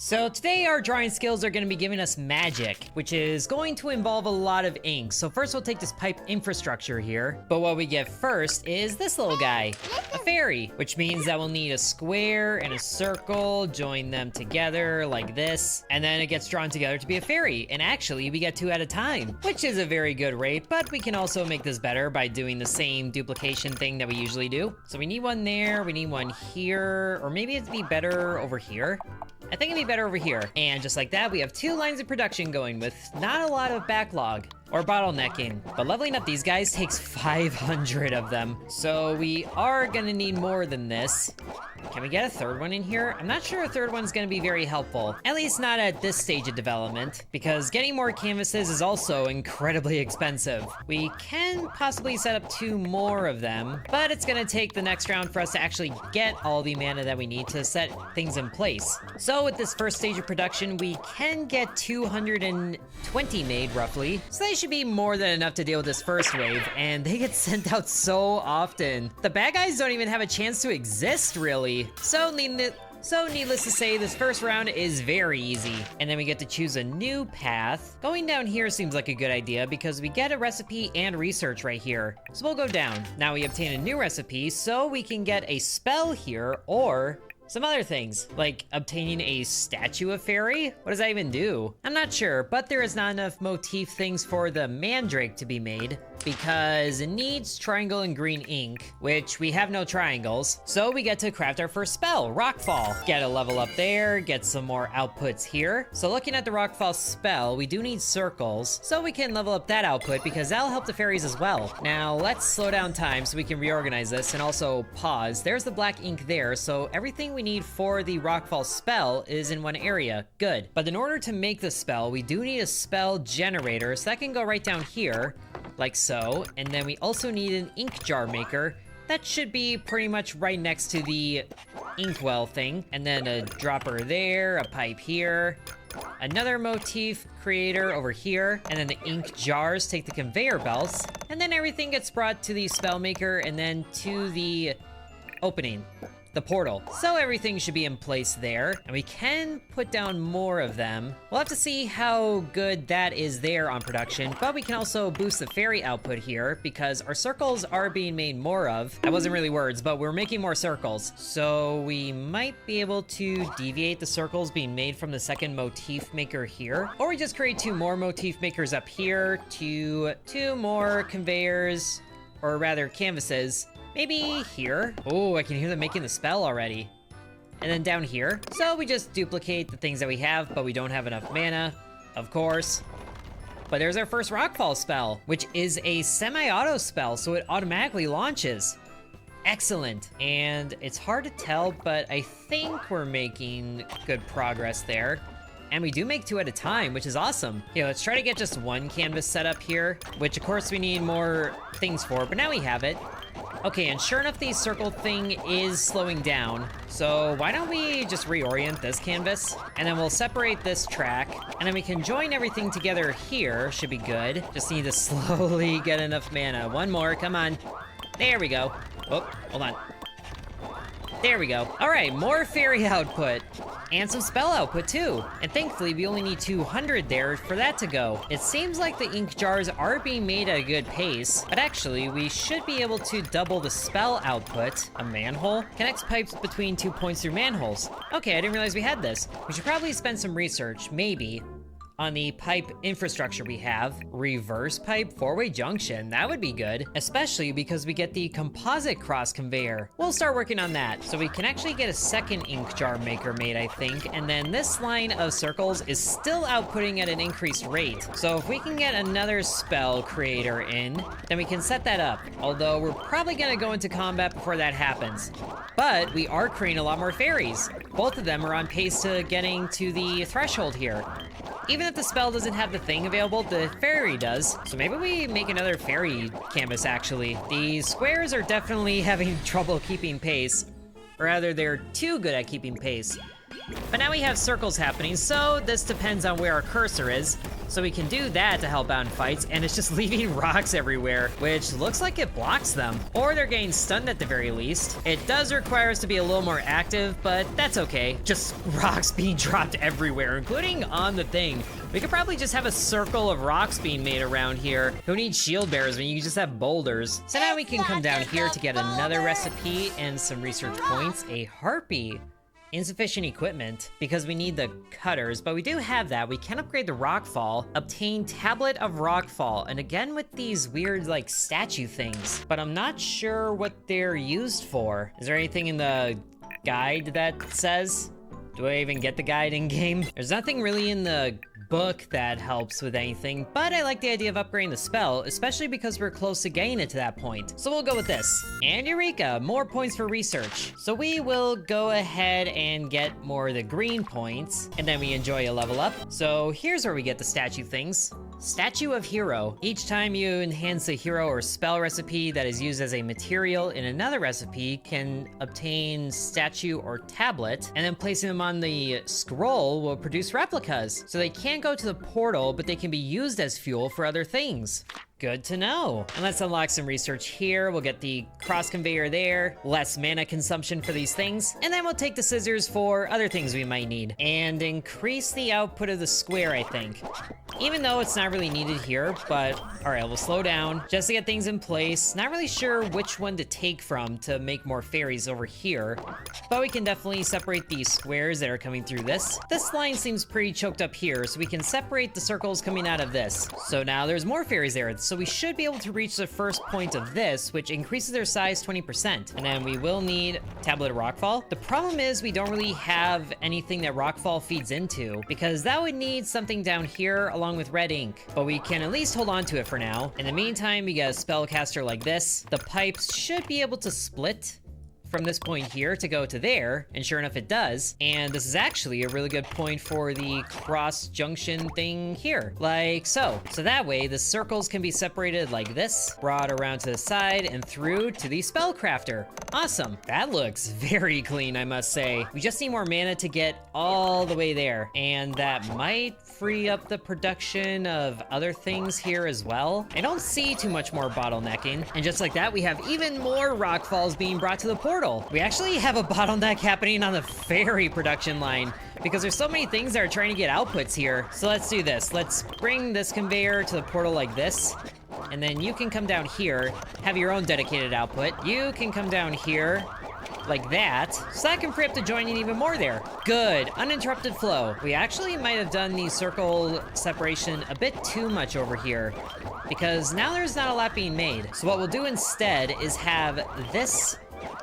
So today our drawing skills are going to be giving us magic, which is going to involve a lot of ink. So first we'll take this pipe infrastructure here, but what we get first is this little guy, a fairy, which means that we'll need a square and a circle, join them together like this, and then it gets drawn together to be a fairy. And actually we get 2 at a time, which is a very good rate, but we can also make this better by doing the same duplication thing that we usually do. So we need one there, we need one here, or maybe it'd be better over here. I think it'd be better over here. And just like that, we have 2 lines of production going with not a lot of backlog or bottlenecking. But leveling up these guys takes 500 of them. So we are gonna need more than this. Can we get a 3rd one in here? I'm not sure a 3rd one's gonna be very helpful. At least not at this stage of development, because getting more canvases is also incredibly expensive. We can possibly set up 2 more of them, but it's gonna take the next round for us to actually get all the mana that we need to set things in place. So with this first stage of production, we can get 220 made roughly. So they should be more than enough to deal with this first wave, and they get sent out so often. The bad guys don't even have a chance to exist, really. So needless to say, this first round is very easy. And then we get to choose a new path. Going down here seems like a good idea because we get a recipe and research right here. So we'll go down. Now we obtain a new recipe so we can get a spell here or some other things, like obtaining a statue of fairy? What does that even do? I'm not sure, but there is not enough motif things for the mandrake to be made because it needs triangle and green ink, which we have no triangles. So we get to craft our first spell, Rockfall. Get a level up there, get some more outputs here. So looking at the Rockfall spell, we do need circles, so we can level up that output because that'll help the fairies as well. Now let's slow down time so we can reorganize this and also pause. There's the black ink there, so everything we need for the Rockfall spell is in one area. Good. But in order to make the spell, we do need a spell generator, so that can go right down here, like so. And then we also need an ink jar maker. That should be pretty much right next to the inkwell thing. And then a dropper there, a pipe here, another motif creator over here, and then the ink jars take the conveyor belts, and then everything gets brought to the spell maker and then to the opening, the portal. So everything should be in place there, and we can put down more of them. We'll have to see how good that is there on production, but we can also boost the fairy output here because our circles are being made more of. That wasn't really words, but we're making more circles. So we might be able to deviate the circles being made from the second motif maker here, or we just create 2 more motif makers up here, 2 more conveyors, or rather canvases. Maybe here. Oh, I can hear them making the spell already. And then down here. So we just duplicate the things that we have, but we don't have enough mana, of course. But there's our first Rockfall spell, which is a semi-auto spell, so it automatically launches. Excellent. And it's hard to tell, but I think we're making good progress there. And we do make 2 at a time, which is awesome. Okay, let's try to get just 1 canvas set up here, which of course we need more things for, but now we have it. Okay, and sure enough, the circle thing is slowing down. So why don't we just reorient this canvas? And then we'll separate this track, and then we can join everything together here. Should be good. Just need to slowly get enough mana. 1 more, come on. There we go. Oh, hold on. There we go. All right, more fairy output. And some spell output too. And thankfully, we only need 200 there for that to go. It seems like the ink jars are being made at a good pace, but actually, we should be able to double the spell output. A manhole connects pipes between 2 points through manholes. Okay, I didn't realize we had this. We should probably spend some research, maybe, on the pipe infrastructure we have. Reverse pipe 4-way junction, that would be good, especially because we get the composite cross conveyor. We'll start working on that. So we can actually get a second ink jar maker made, I think, and then this line of circles is still outputting at an increased rate. So if we can get another spell creator in, then we can set that up, although we're probably gonna go into combat before that happens. But we are creating a lot more fairies. Both of them are on pace to getting to the threshold here. Even if the spell doesn't have the thing available, the fairy does. So maybe we make another fairy canvas, actually. The squares are definitely having trouble keeping pace. Or rather, they're too good at keeping pace. But now we have circles happening, so this depends on where our cursor is. So we can do that to help out in fights, and it's just leaving rocks everywhere, which looks like it blocks them. Or they're getting stunned at the very least. It does require us to be a little more active, but that's okay. Just rocks being dropped everywhere, including on the thing. We could probably just have a circle of rocks being made around here. Who needs shield bearers when you can just have boulders? So now we can come down here to get another recipe and some research points. A harpy. Insufficient equipment because we need the cutters, but we do have that. We can upgrade the rockfall, obtain tablet of rockfall, and again with these weird like statue things, but I'm not sure what they're used for. Is there anything in the guide that says? Do I even get the guide in game? There's nothing really in the book that helps with anything, but I like the idea of upgrading the spell, especially because we're close to getting it to that point. So we'll go with this. And Eureka, more points for research. So we will go ahead and get more of the green points, and then we enjoy a level up. So here's where we get the statue things. Statue of Hero. Each time you enhance a hero or spell recipe that is used as a material in another recipe can obtain statue or tablet, and then placing them on the scroll will produce replicas. So they can't go to the portal, but they can be used as fuel for other things. Good to know. And let's unlock some research here. We'll get the cross conveyor there, less mana consumption for these things, and then we'll take the scissors for other things we might need, and increase the output of the square, I think. Even though it's not really needed here, but all right, we'll slow down just to get things in place. Not really sure which one to take from to make more fairies over here, but we can definitely separate these squares that are coming through this. This line seems pretty choked up here, so we can separate the circles coming out of this. So now there's more fairies there. So we should be able to reach the first point of this, which increases their size 20%. And then we will need Tablet of Rockfall. The problem is we don't really have anything that Rockfall feeds into, because that would need something down here along with red ink. But we can at least hold on to it for now. In the meantime, we get a spellcaster like this. The pipes should be able to split from this point here to go to there, and sure enough it does. And this is actually a really good point for the cross junction thing here, like so. So that way the circles can be separated like this, brought around to the side and through to the spellcrafter. Awesome. That looks very clean, I must say. We just need more mana to get all the way there, and that might free up the production of other things here as well. I don't see too much more bottlenecking, and just like that we have even more rock falls being brought to the portal. We actually have a bottleneck happening on the fairy production line because there's so many things that are trying to get outputs here. So let's do this. Let's bring this conveyor to the portal like this, and then you can come down here, have your own dedicated output. You can come down here like that, so that can free up the joining even more there. Good, uninterrupted flow. We actually might have done the circle separation a bit too much over here, because now there's not a lot being made. So what we'll do instead is have this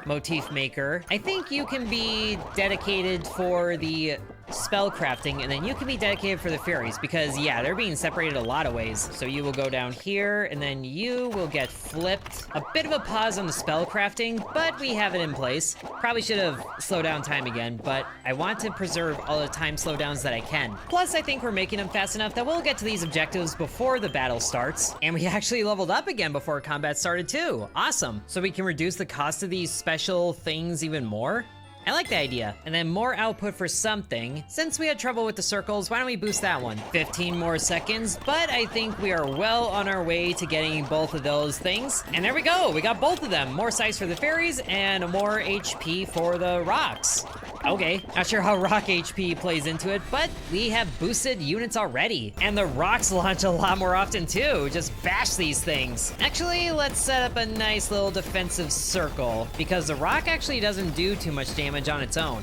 motif maker. I think you can be dedicated for the spell crafting, and then you can be dedicated for the fairies, because yeah, they're being separated a lot of ways. So you will go down here, and then you will get flipped. A bit of a pause on the spell crafting, but we have it in place. Probably should have slowed down time again, but I want to preserve all the time slowdowns that I can. Plus, I think we're making them fast enough that we'll get to these objectives before the battle starts. And we actually leveled up again before combat started too. Awesome. So we can reduce the cost of these special things even more. I like the idea. And then more output for something. Since we had trouble with the circles, why don't we boost that one? 15 more seconds, but I think we are well on our way to getting both of those things. And there we go, we got both of them. More size for the fairies and more HP for the rocks. Okay, not sure how rock HP plays into it, but we have boosted units already. And the rocks launch a lot more often too. Just bash these things. Actually, let's set up a nice little defensive circle, because the rock actually doesn't do too much damage on its own.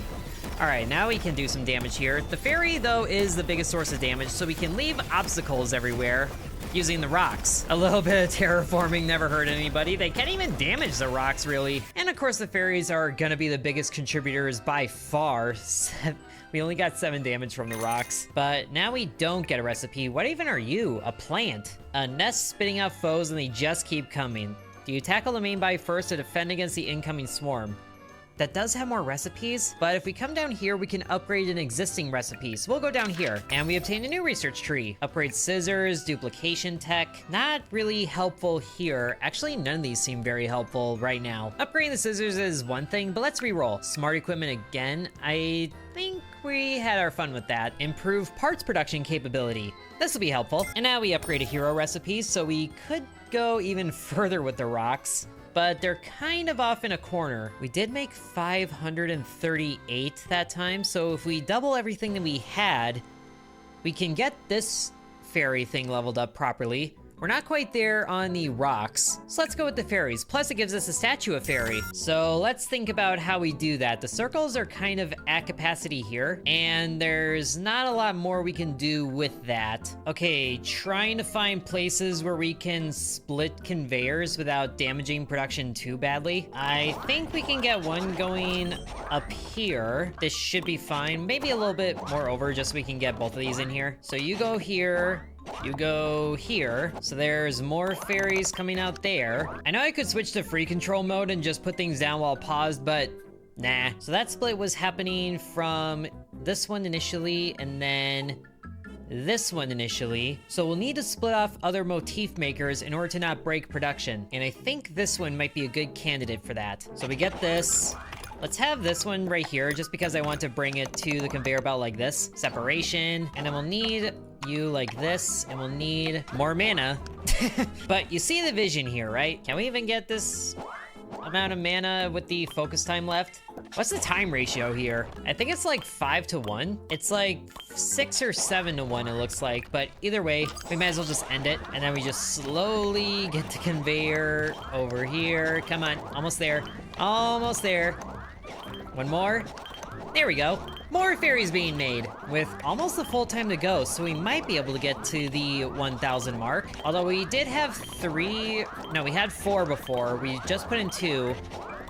All right, now we can do some damage here. The fairy, though, is the biggest source of damage, so we can leave obstacles everywhere using the rocks. A little bit of terraforming never hurt anybody. They can't even damage the rocks, really. And of course, the fairies are gonna be the biggest contributors by far. We only got 7 damage from the rocks, but now we don't get a recipe. What even are you? A plant. A nest spitting out foes, and they just keep coming. Do you tackle the main buy first to defend against the incoming swarm? That does have more recipes, but if we come down here, we can upgrade an existing recipe. So we'll go down here, and we obtain a new research tree. Upgrade scissors, duplication tech. Not really helpful here. Actually, none of these seem very helpful right now. Upgrading the scissors is one thing, but let's re-roll. Smart equipment again. I think we had our fun with that. Improve parts production capability. This will be helpful. And now we upgrade a hero recipe, so we could go even further with the rocks, but they're kind of off in a corner. We did make 538 that time, so if we double everything that we had, we can get this fairy thing leveled up properly. We're not quite there on the rocks, so let's go with the fairies. Plus it gives us a statue of fairy. So let's think about how we do that. The circles are kind of at capacity here, and there's not a lot more we can do with that. Okay, trying to find places where we can split conveyors without damaging production too badly. I think we can get one going up here. This should be fine. Maybe a little bit more over just so we can get both of these in here. So you go here. You go here, so there's more fairies coming out there. I know I could switch to free control mode and just put things down while paused, but nah. So that split was happening from this one initially, and then this one initially. So we'll need to split off other motif makers in order to not break production. And I think this one might be a good candidate for that. So we get this. Let's have this one right here, just because I want to bring it to the conveyor belt like this. Separation, and then we'll need you like this, and we'll need more mana. But you see the vision here, right? Can we even get this amount of mana with the focus time left? What's the time ratio here? I think it's like 5 to 1. It's like 6 or 7 to 1, it looks like. But either way, we might as well just end it. And then we just slowly get the conveyor over here. Come on, almost there. Almost there. One more. There we go. More fairies being made with almost the full time to go, so we might be able to get to the 1,000 mark. Although we did have 3, no, we had 4 before. We just put in 2,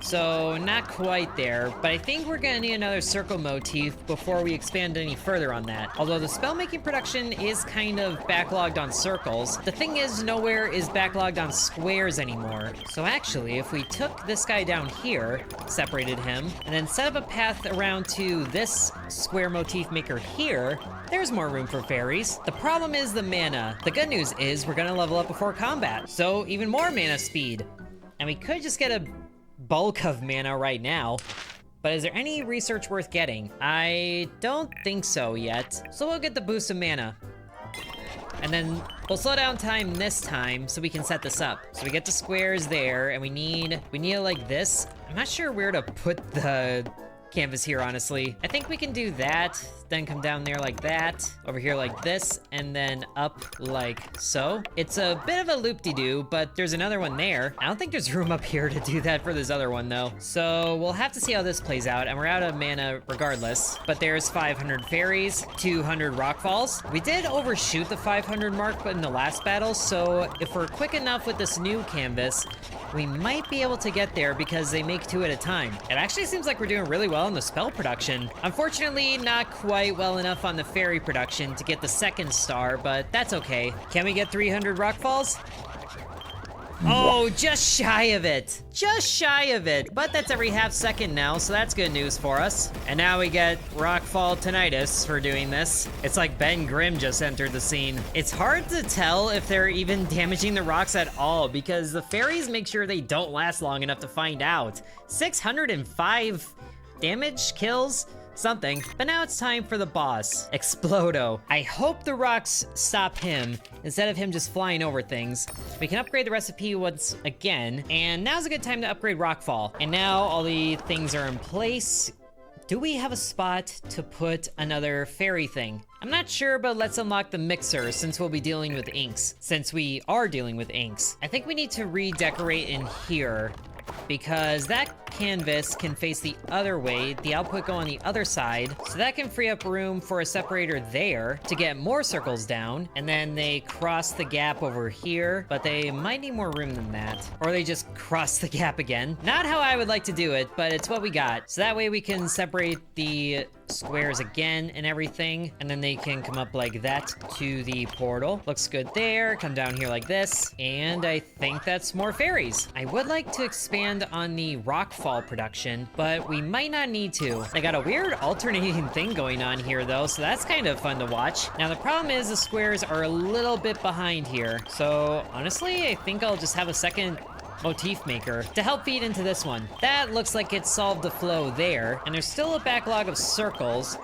so not quite there. But I think we're gonna need another circle motif before we expand any further on that. Although the spell making production is kind of backlogged on circles, the thing is nowhere is backlogged on squares anymore. So actually, if we took this guy down here, separated him, and then set up a path around to this square motif maker here, there's more room for fairies. The problem is the mana. The good news is we're gonna level up before combat, so even more mana speed. And we could just get a bulk of mana right now, but is there any research worth getting? I don't think so yet. So we'll get the boost of mana. And then we'll slow down time this time so we can set this up. So we get the squares there, and we need it like this. I'm not sure where to put the canvas here, honestly. I think we can do that, then come down there like that, over here like this, and then up like so. It's a bit of a loop-de-doo, but there's another one there. I don't think there's room up here to do that for this other one, though. So we'll have to see how this plays out, and we're out of mana regardless. But there's 500 fairies, 200 rock falls. We did overshoot the 500 mark in the last battle, so if we're quick enough with this new canvas, we might be able to get there because they make 2 at a time. It actually seems like we're doing really well in the spell production. Unfortunately, not quite well enough on the fairy production to get the 2nd star, but that's okay. Can we get 300 rock falls? Oh, just shy of it. Just shy of it. But that's every half second now, so that's good news for us. And now we get rockfall tinnitus for doing this. It's like Ben Grimm just entered the scene. It's hard to tell if they're even damaging the rocks at all because the fairies make sure they don't last long enough to find out. 605 damage, kills, something. But now it's time for the boss, Explodo. I hope the rocks stop him instead of him just flying over things. We can upgrade the recipe once again, and now's a good time to upgrade Rockfall. And now all the things are in place. Do we have a spot to put another fairy thing? I'm not sure, but let's unlock the mixer since we'll be dealing with inks. Since we are dealing with inks. I think we need to redecorate in here because that canvas can face the other way, the output go on the other side, so that can free up room for a separator there to get more circles down, and then they cross the gap over here, but they might need more room than that, or they just cross the gap again. Not how I would like to do it, but it's what we got. So that way we can separate the squares again and everything, and then they can come up like that to the portal. Looks good there. Come down here like this, and I think that's more fairies. I would like to expand on the rockfall production, but we might not need to. They got a weird alternating thing going on here though, so that's kind of fun to watch. Now the problem is the squares are a little bit behind here, so honestly I think I'll just have a second motif maker to help feed into this one. That looks like it solved the flow there, and there's still a backlog of circles,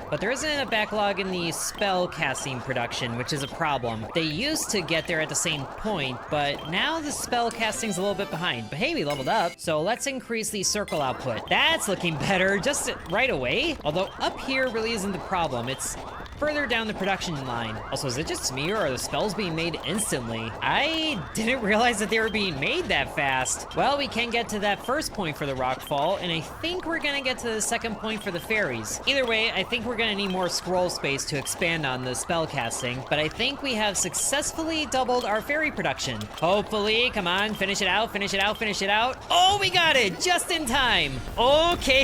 but there isn't a backlog in the spell casting production, which is a problem. They used to get there at the same point, but now the spell casting's a little bit behind. But hey, we leveled up, so let's increase the circle output. That's looking better just right away. Although up here really isn't the problem. It's further down the production line. Also, is it just me or are the spells being made instantly? I didn't realize that they were being made that fast. Well, we can get to that first point for the rock fall, and I think we're gonna get to the second point for the fairies. Either way, I think we're gonna need more scroll space to expand on the spell casting, but I think we have successfully doubled our fairy production. Hopefully, come on, finish it out, finish it out, finish it out. Oh, we got it, just in time. Okay,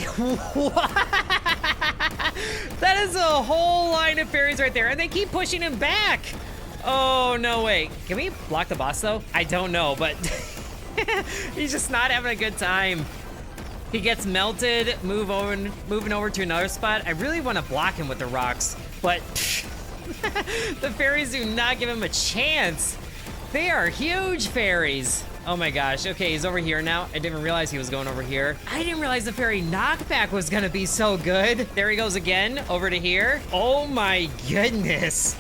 that is a whole line of fairies right there, and they keep pushing him back. Oh, no way. Can we block the boss, though? I don't know, but he's just not having a good time. He gets melted, moving over to another spot. I really want to block him with the rocks, but the fairies do not give him a chance. They are huge fairies. Oh my gosh, okay, he's over here now. I didn't realize he was going over here. I didn't realize the fairy knockback was gonna be so good. There he goes again, over to here. Oh my goodness.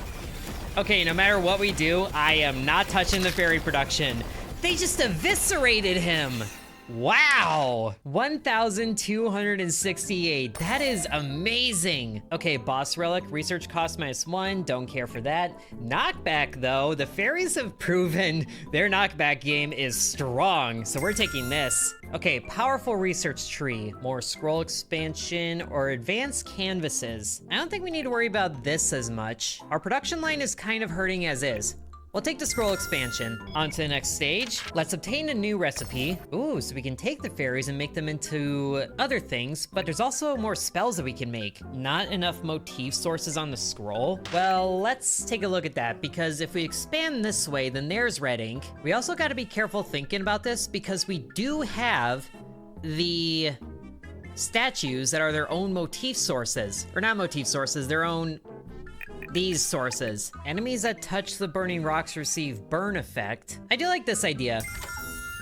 Okay, no matter what we do, I am not touching the fairy production. They just eviscerated him. Wow, 1,268. That is amazing. Okay, boss relic, research cost -1. Don't care for that. Knockback, though, the fairies have proven their knockback game is strong, so we're taking this. Okay, powerful research tree, more scroll expansion, or advanced canvases. I don't think we need to worry about this as much. Our production line is kind of hurting as is. We'll take the scroll expansion. On to the next stage. Let's obtain a new recipe. Ooh, so we can take the fairies and make them into other things, but there's also more spells that we can make. Not enough motif sources on the scroll? Well, let's take a look at that, because if we expand this way, then there's red ink. We also gotta be careful thinking about this, because we do have the statues that are their own motif sources. Or not motif sources, their own these sources. Enemies that touch the burning rocks receive burn effect. I do like this idea.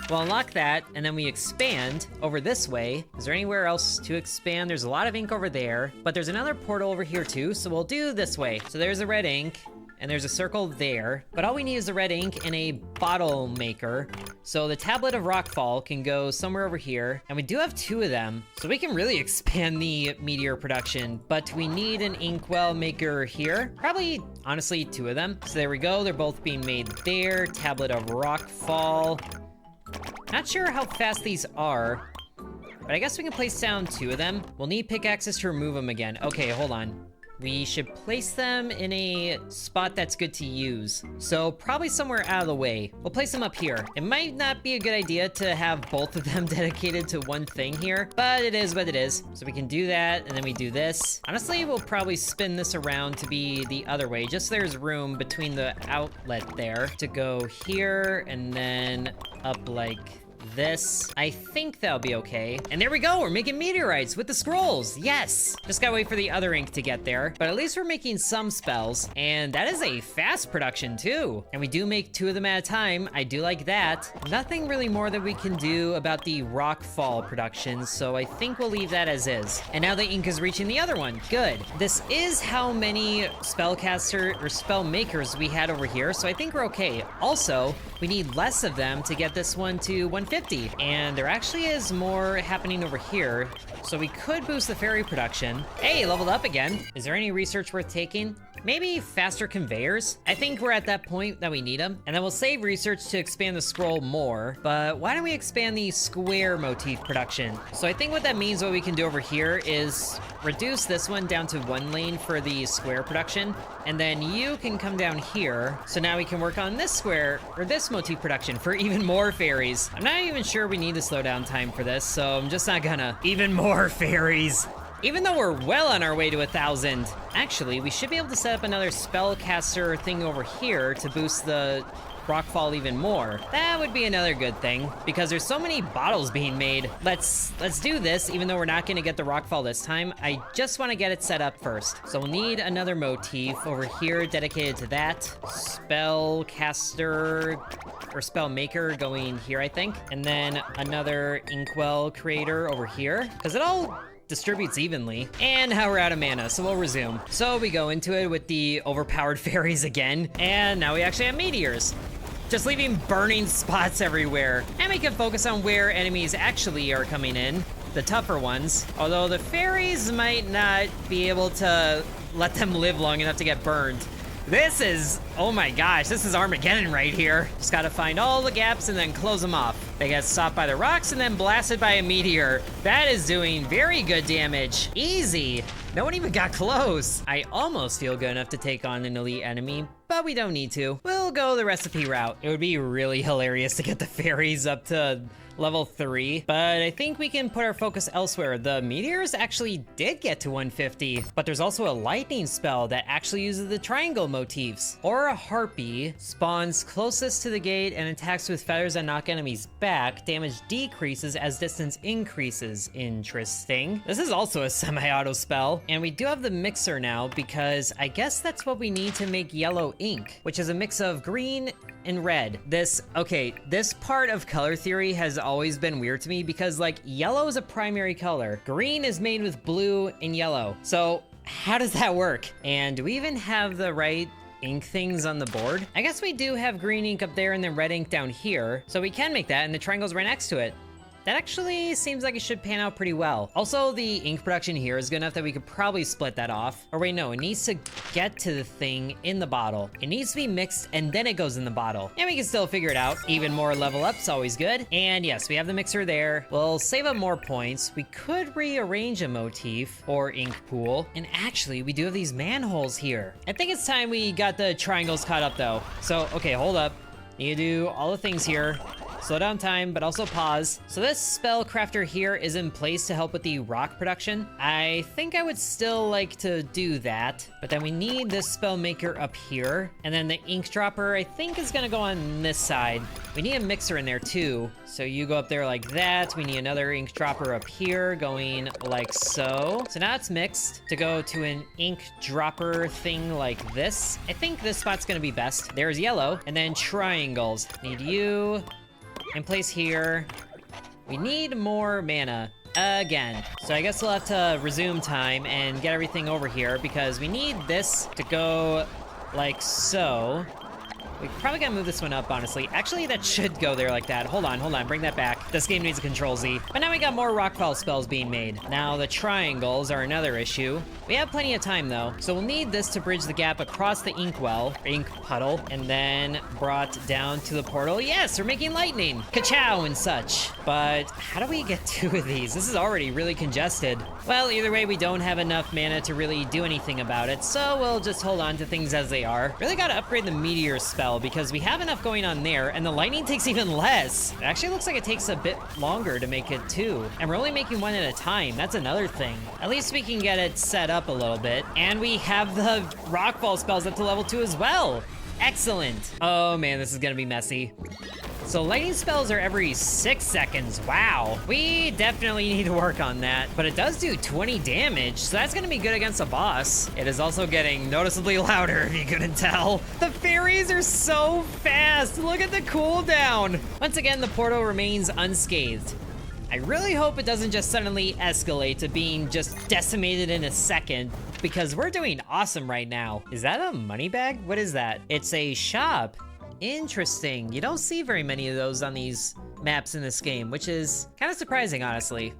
We'll unlock that, and then we expand over this way. Is there anywhere else to expand? There's a lot of ink over there, but there's another portal over here too, so we'll do this way. So there's a red ink, and there's a circle there, but all we need is the red ink and a bottle maker. So the tablet of rockfall can go somewhere over here, and we do have 2 of them, so we can really expand the meteor production, but we need an inkwell maker here. Probably, honestly, 2 of them. So there we go, they're both being made there. Tablet of rockfall. Not sure how fast these are, but I guess we can place down 2 of them. We'll need pickaxes to remove them again. Okay, hold on. We should place them in a spot that's good to use. So probably somewhere out of the way. We'll place them up here. It might not be a good idea to have both of them dedicated to one thing here, but it is what it is. So we can do that, and then we do this. Honestly, we'll probably spin this around to be the other way, just so there's room between the outlet there to go here, and then up like this. I think that'll be okay. And there we go, we're making meteorites with the scrolls. Yes! Just gotta wait for the other ink to get there. But at least we're making some spells. And that is a fast production too. And we do make 2 of them at a time. I do like that. Nothing really more that we can do about the rockfall production, so I think we'll leave that as is. And now the ink is reaching the other one. Good. This is how many spellcaster or spell makers we had over here, so I think we're okay. Also, we need less of them to get this one to 150. And there actually is more happening over here, so we could boost the fairy production. Hey, leveled up again. Is there any research worth taking? Maybe faster conveyors? I think we're at that point that we need them. And then we'll save research to expand the scroll more, but why don't we expand the square motif production? So I think what that means, what we can do over here is reduce this one down to 1 lane for the square production, and then you can come down here. So now we can work on this square, or this motif production for even more fairies. I'm not even sure we need the slowdown time for this, so I'm just not gonna. Even more fairies. Even though we're well on our way to 1,000. Actually, we should be able to set up another spellcaster thing over here to boost the rockfall even more. That would be another good thing, because there's so many bottles being made. Let's do this, even though we're not gonna get the rockfall this time. I just wanna get it set up first. So we'll need another motif over here dedicated to that. Spellcaster or spell maker going here, I think. And then another inkwell creator over here, because it all distributes evenly. And now we're out of mana, so we'll resume. So we go into it with the overpowered fairies again, and now we actually have meteors, just leaving burning spots everywhere. And we can focus on where enemies actually are coming in, the tougher ones. Although the fairies might not be able to let them live long enough to get burned. This is, oh my gosh, this is Armageddon right here. Just gotta find all the gaps and then close them off. They get stopped by the rocks and then blasted by a meteor. That is doing very good damage. Easy. No one even got close. I almost feel good enough to take on an elite enemy, but we don't need to. We'll go the recipe route. It would be really hilarious to get the fairies up to level 3, but I think we can put our focus elsewhere. The meteors actually did get to 150, but there's also a lightning spell that actually uses the triangle motifs. Or a harpy spawns closest to the gate and attacks with feathers that knock enemies back. Damage decreases as distance increases. Interesting. This is also a semi-auto spell, and we do have the mixer now because I guess that's what we need to make yellow ink, which is a mix of green and red. This part of color theory has always been weird to me because, like, yellow is a primary color. Green is made with blue and yellow. So how does that work? And do we even have the right ink things on the board? I guess we do have green ink up there and then red ink down here. So we can make that, and the triangle's right next to it. That actually seems like it should pan out pretty well. Also, the ink production here is good enough that we could probably split that off. Or wait, no, it needs to get to the thing in the bottle. It needs to be mixed and then it goes in the bottle. And we can still figure it out. Even more level up's always good. And yes, we have the mixer there. We'll save up more points. We could rearrange a motif or ink pool. And actually, we do have these manholes here. I think it's time we got the triangles caught up though. So, okay, hold up. Need to do all the things here. Slow down time, but also pause. So this spell crafter here is in place to help with the rock production. I think I would still like to do that, but then we need this spell maker up here. And then the ink dropper, I think, is gonna go on this side. We need a mixer in there too. So you go up there like that. We need another ink dropper up here going like so. So now it's mixed to go to an ink dropper thing like this. I think this spot's gonna be best. There's yellow, and then triangles. Need you in place here. We need more mana again. So I guess we'll have to resume time and get everything over here because we need this to go like so. We probably gotta move this one up, honestly. Actually, that should go there like that. Hold on, bring that back. This game needs a Control Z. But now we got more rockfall spells being made. Now the triangles are another issue. We have plenty of time though, so we'll need this to bridge the gap across the ink well, or ink puddle, and then brought down to the portal. Yes, we're making lightning, ka-chow and such. But how do we get 2 of these? This is already really congested. Well, either way, we don't have enough mana to really do anything about it, so we'll just hold on to things as they are. Really gotta upgrade the meteor spell because we have enough going on there, and the lightning takes even less. It actually looks like it takes a bit longer to make it too, and we're only making one at a time. That's another thing. At least we can get it set up a little bit, and we have the rockfall spells up to level 2 as well. Excellent. Oh man, this is gonna be messy. So lightning spells are every 6 seconds. Wow. We definitely need to work on that. But it does do 20 damage, so that's gonna be good against a boss. It is also getting noticeably louder, if you couldn't tell. The fairies are so fast. Look at the cooldown. Once again, the portal remains unscathed. I really hope it doesn't just suddenly escalate to being just decimated in a second, because we're doing awesome right now. Is that a money bag? What is that? It's a shop. Interesting. You don't see very many of those on these maps in this game, which is kind of surprising, honestly.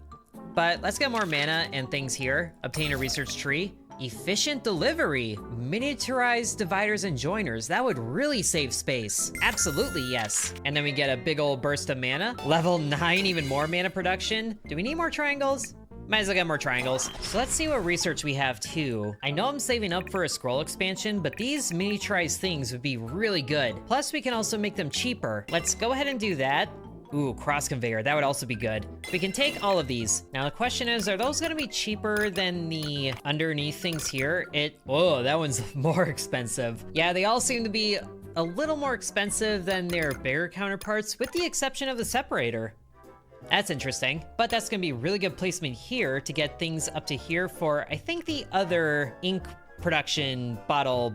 But let's get more mana and things here. Obtain a research tree. Efficient delivery. Miniaturized dividers and joiners. That would really save space. Absolutely, yes. And then we get a big old burst of mana. Level 9, even more mana production. Do we need more triangles? Might as well get more triangles. So let's see what research we have too. I know I'm saving up for a scroll expansion, but these miniaturized things would be really good. Plus we can also make them cheaper. Let's go ahead and do that. Ooh, cross conveyor, that would also be good. We can take all of these. Now the question is, are those gonna be cheaper than the underneath things here? Whoa, that one's more expensive. Yeah, they all seem to be a little more expensive than their bigger counterparts, with the exception of the separator. That's interesting, but that's gonna be really good placement here to get things up to here for, I think, the other ink production bottle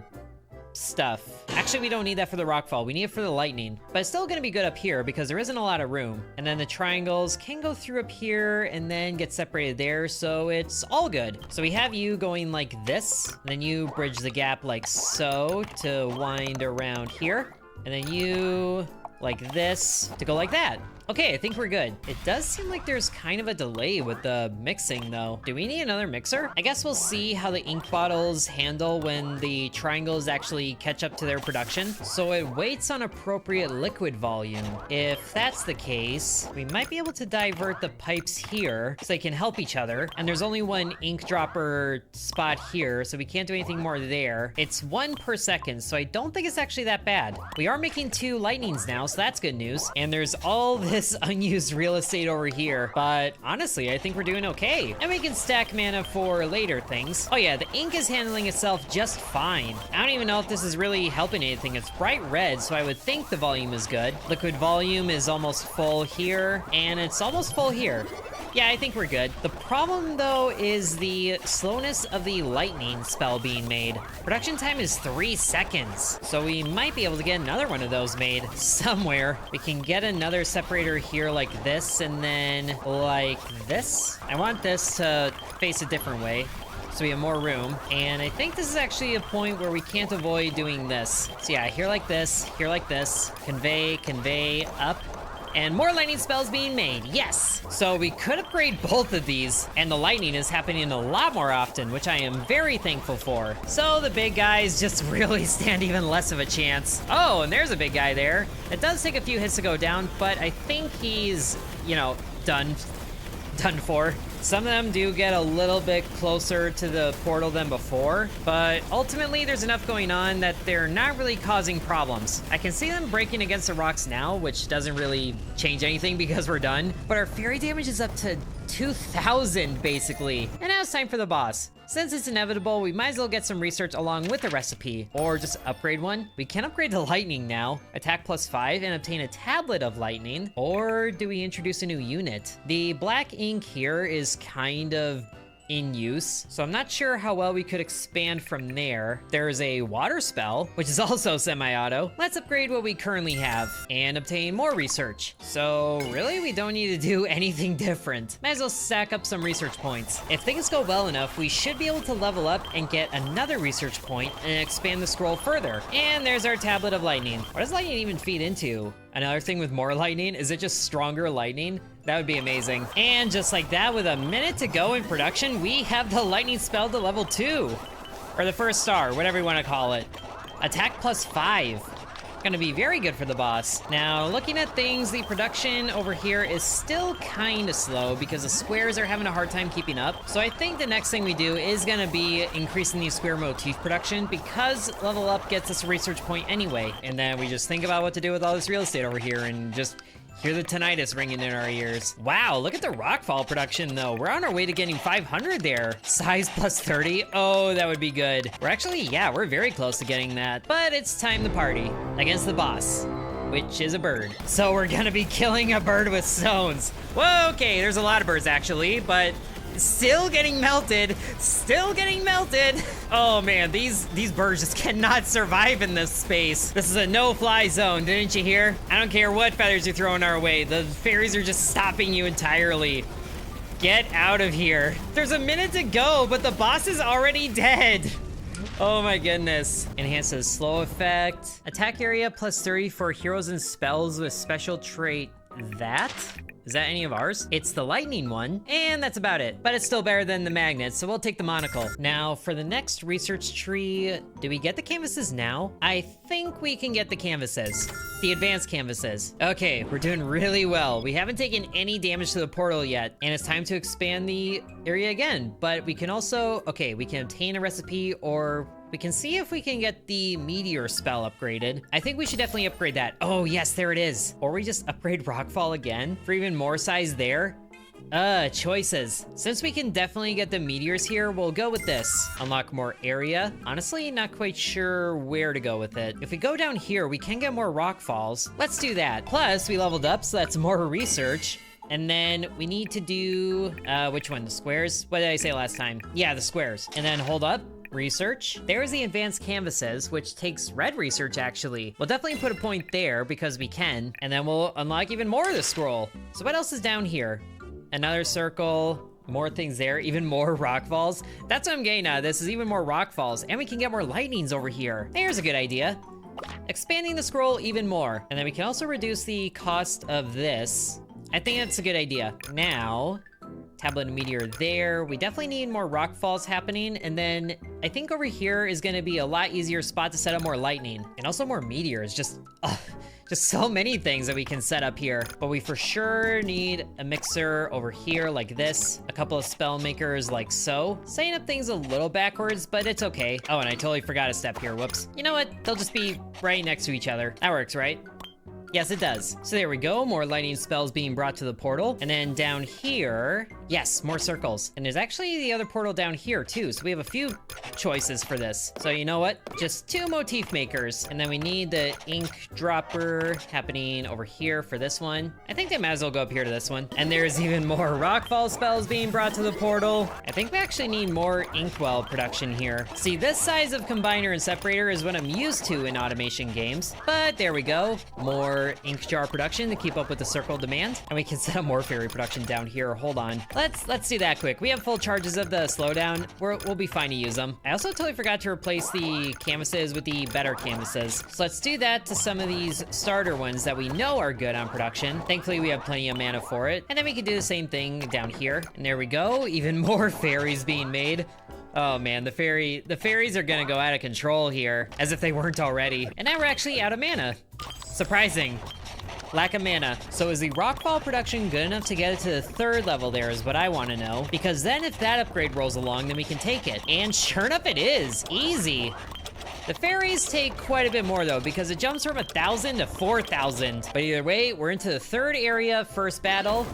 stuff. Actually, we don't need that for the rockfall. We need it for the lightning. But it's still gonna be good up here because there isn't a lot of room. And then the triangles can go through up here and then get separated there, so it's all good. So we have you going like this, and then you bridge the gap like so to wind around here. And then you like this to go like that. Okay, I think we're good. It does seem like there's kind of a delay with the mixing though. Do we need another mixer? I guess we'll see how the ink bottles handle when the triangles actually catch up to their production. So it waits on appropriate liquid volume. If that's the case, we might be able to divert the pipes here so they can help each other. And there's only one ink dropper spot here, so we can't do anything more there. It's 1 per second, so I don't think it's actually that bad. We are making 2 lightnings now, so that's good news. And there's all this unused real estate over here, but honestly, I think we're doing okay. And we can stack mana for later things. Oh yeah, the ink is handling itself just fine. I don't even know if this is really helping anything. It's bright red, so I would think the volume is good. Liquid volume is almost full here, and it's almost full here. Yeah, I think we're good. The problem, though, is the slowness of the lightning spell being made. Production time is 3 seconds, so we might be able to get another one of those made somewhere. We can get another separator here like this, and then like this. I want this to face a different way, so we have more room. And I think this is actually a point where we can't avoid doing this. So yeah, here like this, convey, up. And more lightning spells being made, yes! So we could upgrade both of these, and the lightning is happening a lot more often, which I am very thankful for. So the big guys just really stand even less of a chance. Oh, and there's a big guy there. It does take a few hits to go down, but I think he's, you know, done for. Some of them do get a little bit closer to the portal than before, but ultimately there's enough going on that they're not really causing problems. I can see them breaking against the rocks now, which doesn't really change anything because we're done, but our fairy damage is up to 2,000 basically. And now it's time for the boss. Since it's inevitable, we might as well get some research along with the recipe, or just upgrade one. We can upgrade to lightning now, attack +5, and obtain a tablet of lightning. Or do we introduce a new unit? The black ink here is kind of in use, so I'm not sure how well we could expand from there. There's a water spell, which is also semi-auto. Let's upgrade what we currently have and obtain more research. So really, we don't need to do anything different. Might as well stack up some research points. If things go well enough, we should be able to level up and get another research point and expand the scroll further. And there's our tablet of lightning. What does lightning even feed into? Another thing with more lightning? Is it just stronger lightning? That would be amazing. And just like that, with a minute to go in production, we have the lightning spell to level 2. Or the first star, whatever you want to call it. Attack +5. Gonna be very good for the boss. Now, looking at things, the production over here is still kind of slow because the squares are having a hard time keeping up. So I think the next thing we do is gonna be increasing the square motif production because level up gets us a research point anyway. And then we just think about what to do with all this real estate over here and just hear the tinnitus ringing in our ears. Wow, look at the rockfall production though. We're on our way to getting 500 there. Size +30, oh, that would be good. We're actually, yeah, we're very close to getting that. But it's time to party against the boss, which is a bird. So we're gonna be killing a bird with stones. Whoa, okay, there's a lot of birds actually, but still getting melted, Oh man, these birds just cannot survive in this space. This is a no-fly zone, didn't you hear? I don't care what feathers you're throwing our way. The fairies are just stopping you entirely. Get out of here. There's a minute to go, but the boss is already dead. Oh my goodness. Enhances slow effect. Attack area +30 for heroes and spells with special trait that? Is that any of ours? It's the lightning one, and that's about it. But it's still better than the magnet, so we'll take the monocle. Now, for the next research tree, do we get the canvases now? I think we can get the canvases. The advanced canvases. Okay, we're doing really well. We haven't taken any damage to the portal yet, and it's time to expand the area again. But we can also, okay, we can obtain a recipe, or we can see if we can get the meteor spell upgraded. I think we should definitely upgrade that. Oh yes, there it is. Or we just upgrade rockfall again for even more size there. Choices. Since we can definitely get the meteors here, we'll go with this. Unlock more area. Honestly, not quite sure where to go with it. If we go down here, we can get more rockfalls. Let's do that. Plus, we leveled up, so that's more research. And then we need to do, which one? The squares? What did I say last time? Yeah, the squares. And then hold up. research. There's the advanced canvases, which takes red research actually. We'll definitely put a point there because we can, and then we'll unlock even more of the scroll. So what else is down here? Another circle, more things there, even more rock falls. That's what I'm getting at. This is even more rock falls, and we can get more lightnings over here. There's a good idea. Expanding the scroll even more. And then we can also reduce the cost of this. I think that's a good idea. Now, tablet and meteor there. We definitely need more rock falls happening. And then I think over here is gonna be a lot easier spot to set up more lightning. And also more meteors, just so many things that we can set up here. But we for sure need a mixer over here like this. A couple of spell makers like so. Setting up things a little backwards, but it's okay. Oh, and I totally forgot a step here, whoops. You know what? They'll just be right next to each other. That works, right? Yes, it does. So there we go, more lightning spells being brought to the portal. And then down here, yes, more circles. And there's actually the other portal down here too, so we have a few choices for this. So you know what? Just 2 motif makers. And then we need the ink dropper happening over here for this one. I think they might as well go up here to this one. And there's even more rockfall spells being brought to the portal. I think we actually need more inkwell production here. See, this size of combiner and separator is what I'm used to in automation games. But there we go, more ink jar production to keep up with the circle demand, and we can set up more fairy production down here. Hold on, let's do that quick. We have full charges of the slowdown. We'll be fine to use them. I also totally forgot to replace the canvases with the better canvases, so let's do that to some of these starter ones that we know are good on production. Thankfully we have plenty of mana for it, and then we can do the same thing down here. And there we go, even more fairies being made. Oh man, the fairies are gonna go out of control here, as if they weren't already. And now we're actually out of mana. Surprising. Lack of mana. So is the rockfall production good enough to get it to the 3rd level there is what I want to know. Because then if that upgrade rolls along, then we can take it. And sure enough it is. Easy. The fairies take quite a bit more though, because it jumps from 1,000 to 4,000. But either way, we're into the 3rd area, first battle.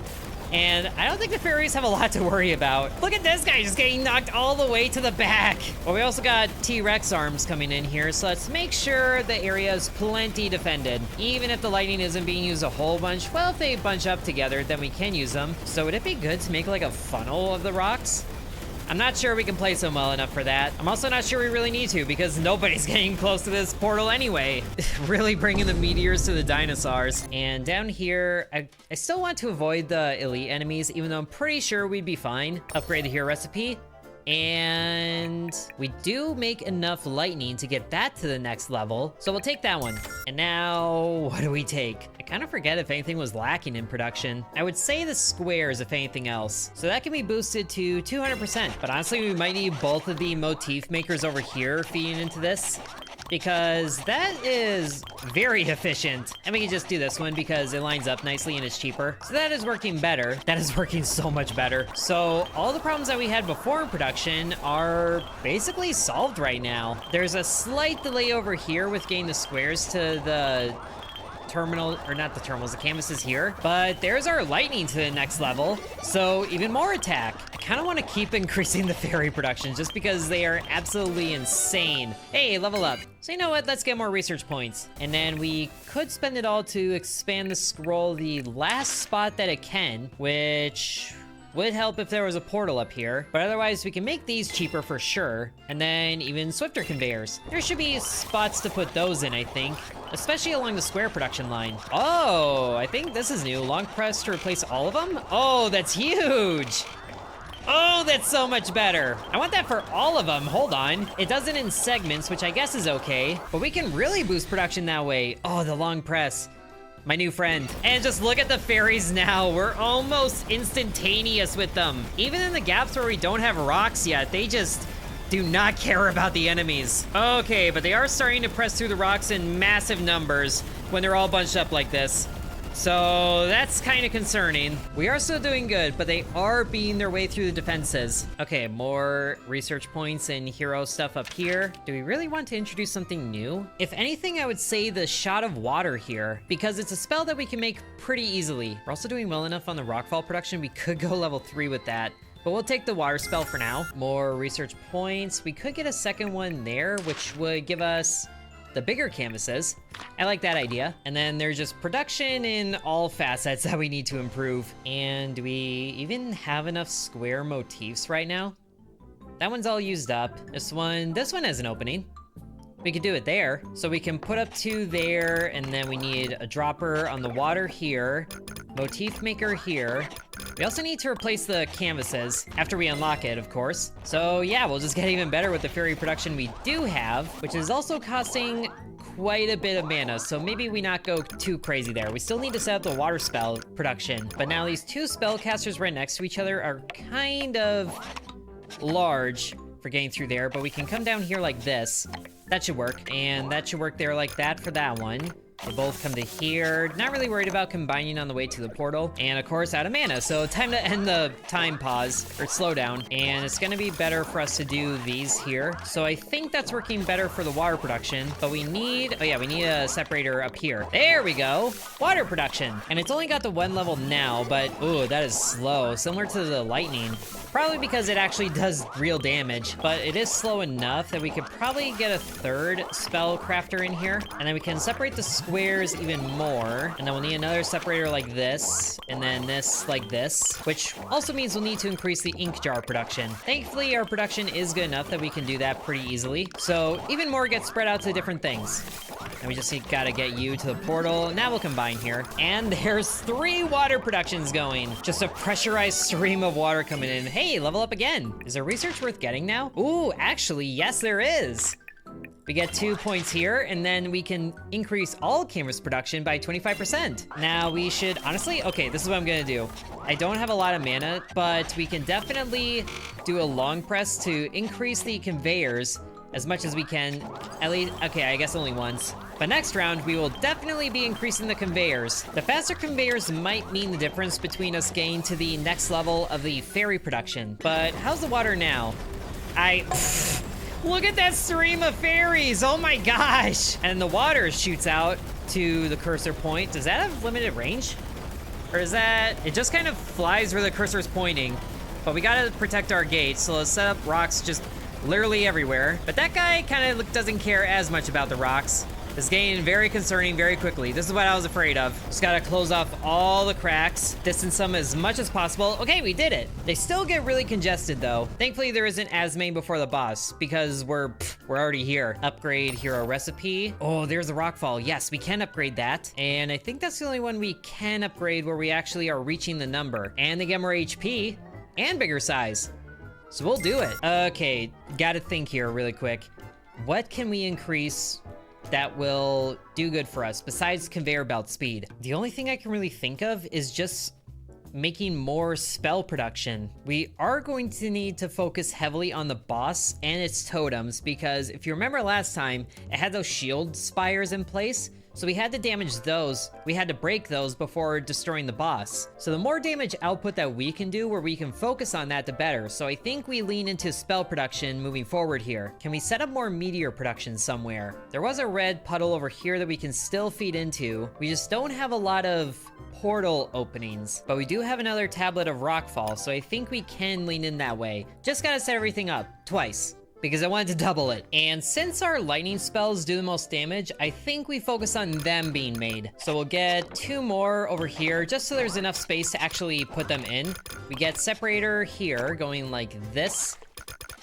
And I don't think the fairies have a lot to worry about. Look at this guy just getting knocked all the way to the back. Well, we also got T-Rex arms coming in here, so let's make sure the area is plenty defended. Even if the lightning isn't being used a whole bunch, well, if they bunch up together, then we can use them. So would it be good to make like a funnel of the rocks? I'm not sure we can place them well enough for that. I'm also not sure we really need to, because nobody's getting close to this portal anyway. Really bringing the meteors to the dinosaurs. And down here, I still want to avoid the elite enemies, even though I'm pretty sure we'd be fine. Upgrade the hero recipe. And we do make enough lightning to get that to the next level, so we'll take that one. And now, what do we take? I kind of forget if anything was lacking in production. I would say the squares, if anything else. So that can be boosted to 200%, but honestly, we might need both of the motif makers over here feeding into this, because that is very efficient. And we can just do this one because it lines up nicely and it's cheaper. So that is working better. That is working so much better. So all the problems that we had before in production are basically solved right now. There's a slight delay over here with getting the squares to the terminal, or not the terminals, the canvases here, but there's our lightning to the next level, so even more attack. I kind of want to keep increasing the fairy production just because they are absolutely insane. Hey, level up. So you know what, let's get more research points, and then we could spend it all to expand the scroll the last spot that it can, which would help if there was a portal up here, but otherwise we can make these cheaper for sure. And then even swifter conveyors. There should be spots to put those in, I think, especially along the square production line. Oh, I think this is new. Long press to replace all of them? Oh, that's huge. Oh, that's so much better. I want that for all of them. Hold on. It does it in segments, which I guess is okay, but we can really boost production that way. Oh, the long press. My new friend. And just look at the fairies now. We're almost instantaneous with them. Even in the gaps where we don't have rocks yet, they just do not care about the enemies. Okay, but they are starting to press through the rocks in massive numbers when they're all bunched up like this. So that's kind of concerning. We are still doing good, but they are beating their way through the defenses. Okay, more research points and hero stuff up here. Do we really want to introduce something new? If anything, I would say the shot of water here, because it's a spell that we can make pretty easily. We're also doing well enough on the rockfall production. We could go level 3 with that, but we'll take the water spell for now. More research points. We could get a second one there, which would give us the bigger canvases. I like that idea. And then there's just production in all facets that we need to improve. And do we even have enough square motifs right now? that one's all used up. This one has an opening. We could do it there. So we can put up 2 there, and then we need a dropper on the water here, motif maker here. We also need to replace the canvases after we unlock it, of course. So yeah, we'll just get even better with the fairy production we do have, which is also costing quite a bit of mana, so maybe we not go too crazy there. We still need to set up the water spell production, but now these 2 spellcasters right next to each other are kind of large for getting through there, but we can come down here like this. That should work, and that should work there like that for that one. They both come to here. Not really worried about combining on the way to the portal. And of course, out of mana. So time to end the time pause, or slowdown. And it's gonna be better for us to do these here. So I think that's working better for the water production. But we need, oh yeah, we need a separator up here. There we go, water production. And it's only got the 1 level now, but ooh, that is slow. Similar to the lightning. Probably because it actually does real damage, but it is slow enough that we could probably get a 3rd spell crafter in here, and then we can separate the squares even more, and then we'll need another separator like this, and then this like this, which also means we'll need to increase the ink jar production. Thankfully, our production is good enough that we can do that pretty easily, so even more gets spread out to different things. And we just gotta get you to the portal. Now we'll combine here. And there's 3 water productions going. Just a pressurized stream of water coming in. Hey, level up again. Is there research worth getting now? Ooh, actually, yes, there is. We get 2 points here, and then we can increase all canvas production by 25%. Now we should, honestly, okay, this is what I'm gonna do. I don't have a lot of mana, but we can definitely do a long press to increase the conveyors as much as we can. At least, okay, I guess only once. But next round, we will definitely be increasing the conveyors. The faster conveyors might mean the difference between us getting to the next level of the fairy production. But how's the water now? Look at that stream of fairies, oh my gosh! And the water shoots out to the cursor point. Does that have limited range? Or is that, it just kind of flies where the cursor's pointing. But we gotta protect our gate, so let's set up rocks just literally everywhere. But that guy kind of doesn't care as much about the rocks. It's getting very concerning very quickly. This is what I was afraid of. Just gotta close off all the cracks, distance them as much as possible. Okay, we did it. They still get really congested though. Thankfully, there isn't as many before the boss because we're already here. Upgrade hero recipe. Oh, there's the rockfall. Yes, we can upgrade that. And I think that's the only one we can upgrade where we actually are reaching the number. And they get more HP and bigger size. So we'll do it. Okay, gotta think here really quick. What can we increase that will do good for us besides conveyor belt speed? The only thing I can really think of is just making more spell production. We are going to need to focus heavily on the boss and its totems because if you remember last time, it had those shield spires in place. So we had to damage those, we had to break those before destroying the boss. So the more damage output that we can do where we can focus on that, the better. So I think we lean into spell production moving forward here. Can we set up more meteor production somewhere? There was a red puddle over here that we can still feed into. We just don't have a lot of portal openings, but we do have another tablet of rockfall. So I think we can lean in that way. Just gotta set everything up twice, because I wanted to double it. And since our lightning spells do the most damage, I think we focus on them being made. So we'll get 2 more over here, just so there's enough space to actually put them in. We get separator here, going like this,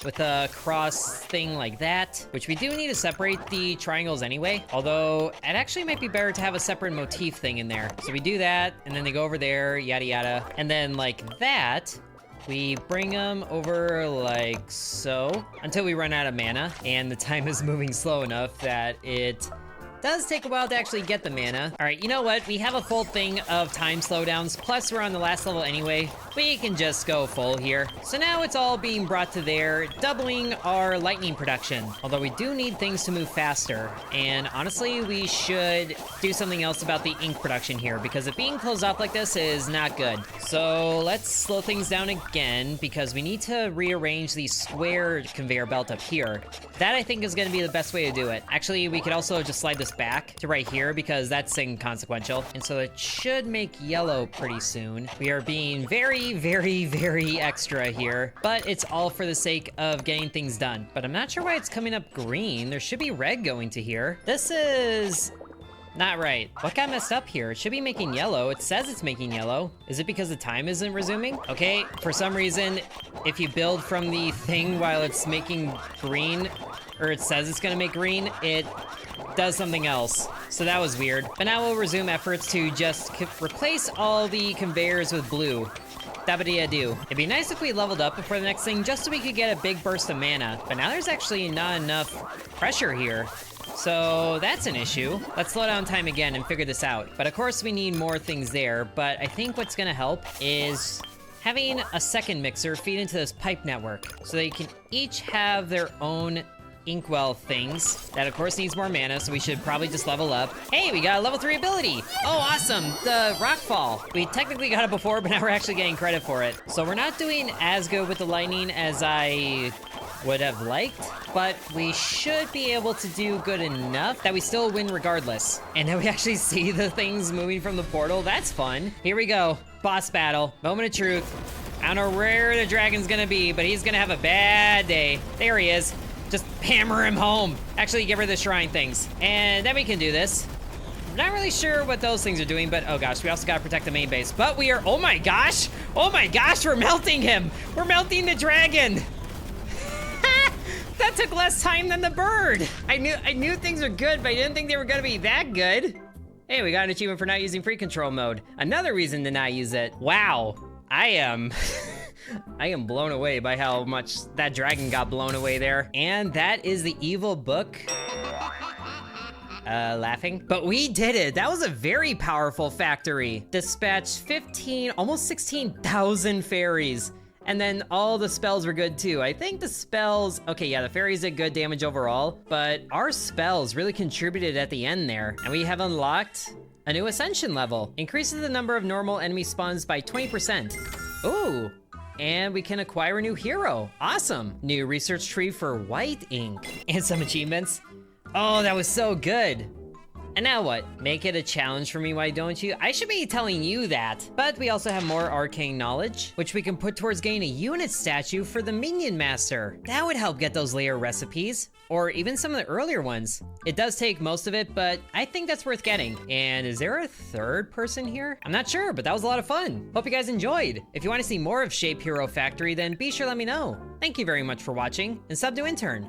with a cross thing like that, which we do need to separate the triangles anyway, although it actually might be better to have a separate motif thing in there. So we do that, and then they go over there, yada yada. And then like that, we bring them over like so until we run out of mana, and the time is moving slow enough that it does take a while to actually get the mana. All right, you know what? We have a full thing of time slowdowns, plus we're on the last level anyway. We can just go full here. So now it's all being brought to there, doubling our lightning production. Although we do need things to move faster. And honestly, we should do something else about the ink production here, because it being closed off like this is not good. So let's slow things down again, because we need to rearrange the square conveyor belt up here. That I think is gonna be the best way to do it. Actually, we could also just slide this back to right here, because that's inconsequential. And so it should make yellow pretty soon. We are being very, very extra here, but it's all for the sake of getting things done. But I'm not sure why it's coming up green. There should be red going to here. This is Not right. What got messed up here? It should be making yellow. It says it's making yellow. Is it because the time isn't resuming? Okay, for some reason, if you build from the thing while it's making green, or it says it's gonna make green, it does something else. So that was weird. But now we'll resume efforts to just replace all the conveyors with blue. Dabba-dee-a-doo. It'd be nice if we leveled up before the next thing just so we could get a big burst of mana. But now there's actually not enough pressure here. So that's an issue. Let's slow down time again and figure this out. But of course we need more things there. But I think what's gonna help is having a second mixer feed into this pipe network so they can each have their own inkwell things. That of course needs more mana, so we should probably just level up. Hey, we got a level 3 ability. Oh, awesome, the rock fall. We technically got it before, but now we're actually getting credit for it. So we're not doing as good with the lightning as I would have liked, but we should be able to do good enough that we still win regardless. And now we actually see the things moving from the portal. That's fun. Here we go, boss battle, moment of truth. I don't know where the dragon's gonna be, but he's gonna have a bad day. There he is. Just hammer him home. Actually, get rid of the shrine things. And then we can do this. I'm not really sure what those things are doing, but oh gosh, we also gotta protect the main base. But we are, oh my gosh, we're melting him. We're melting the dragon. That took less time than the bird. I knew things were good, but I didn't think they were gonna be that good. Hey, we got an achievement for not using free control mode. Another reason to not use it. Wow, I am blown away by how much that dragon got blown away there. And that is the evil book. Laughing. But we did it. That was a very powerful factory. Dispatched 15, almost 16,000 fairies. And then all the spells were good too. I think the spells, okay, yeah, the fairies did good damage overall, but our spells really contributed at the end there. And we have unlocked a new ascension level. Increases the number of normal enemy spawns by 20%. Ooh. And we can acquire a new hero. Awesome. New research tree for white ink. And some achievements. Oh, that was so good. And now what? Make it a challenge for me, why don't you? I should be telling you that. But we also have more arcane knowledge, which we can put towards getting a unit statue for the minion master. That would help get those layer recipes, or even some of the earlier ones. It does take most of it, but I think that's worth getting. And is there a third person here? I'm not sure, but that was a lot of fun. Hope you guys enjoyed. If you want to see more of ShapeHero Factory, then be sure to let me know. Thank you very much for watching, and sub to Intern.